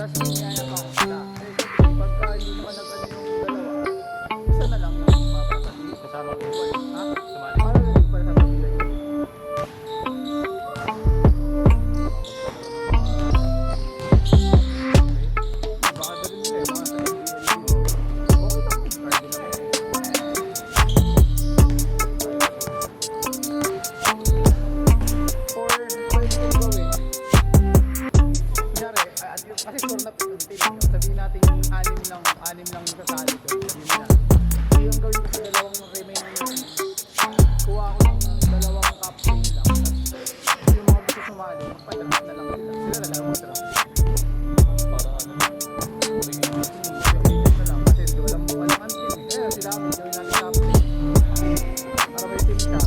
Tapos may sure na pinunti lang. Sabihin natin yung anim lang sasali ko. Sabihin na. Yung gawin ko sa dalawang remaining team, kuha ko ng dalawang captain lang. At yung mga gusto sumali, magpa-draft na lang sila. Sila na lang mag-draft. Para ano? Na lang. Kasi walang team. Kaya sila kami gawin natin captain. Para may team siya.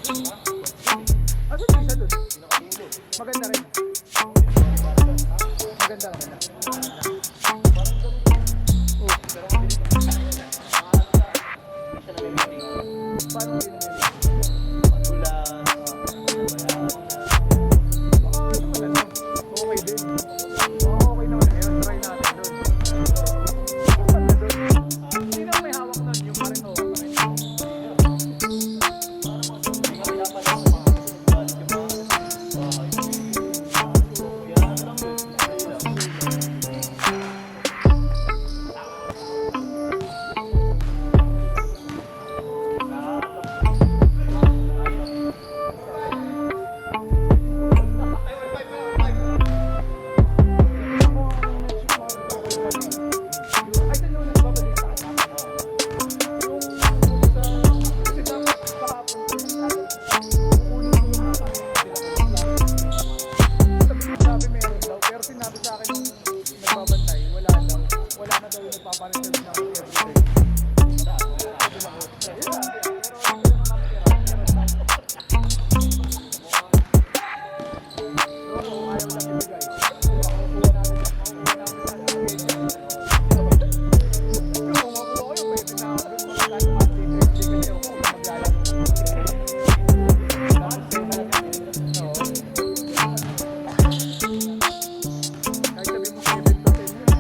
Asa yung isa dun? Maganda rin. Maganda. Oh, paano din nila? Baka ano man ano? Okay din. Okay naman yun. Try natin dun. Maganda dun. Hindi naman may hawak nun. Yung parang hawak pa rin. Pero sinabi sa akin nung nagbabantay, wala na daw yung nagpapareserve ng everything. Sabi na ko, yun lang. Pero ano naman natira? So, ayaw lang ibigay. Makukuha natin lang. Pero kung makuha ko yun, pwede na ako magkano monthly 50 kasi ako maglalaro. Kahit sabi mo 7 to 10 yun.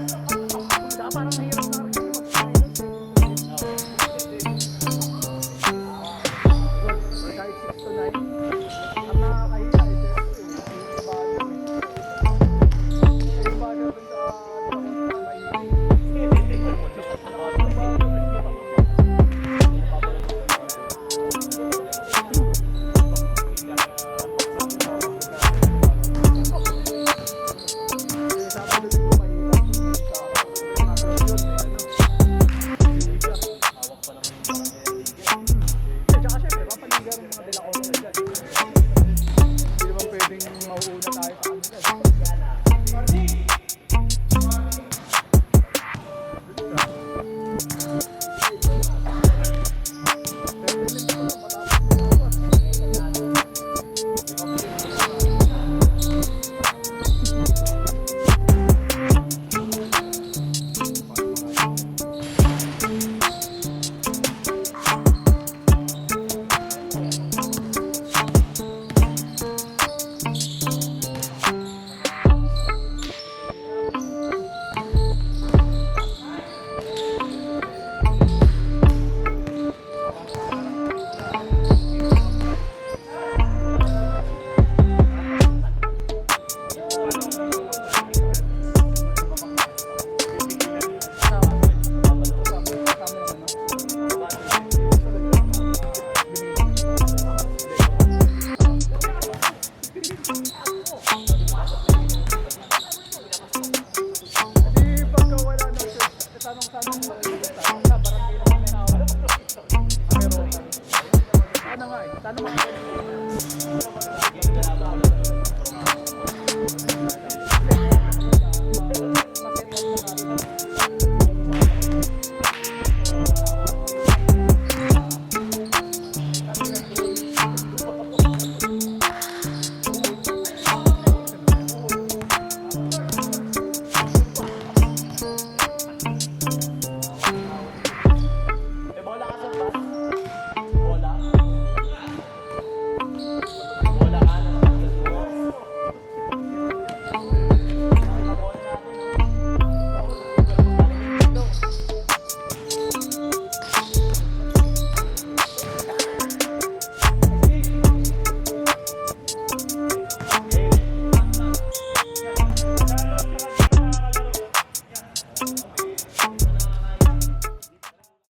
Saka parang mahirap na rin yung mag-finance eh. Kahit 6 to 9, ang nakakahiya eh, yung bago dun sa hindi naman pwedeng mauuna tayo sa kanila. Hindi pagka wala na siya, tanong-tanong mo rin sa barangay naman may hawak. Meron. Ano nga eh, tanong mga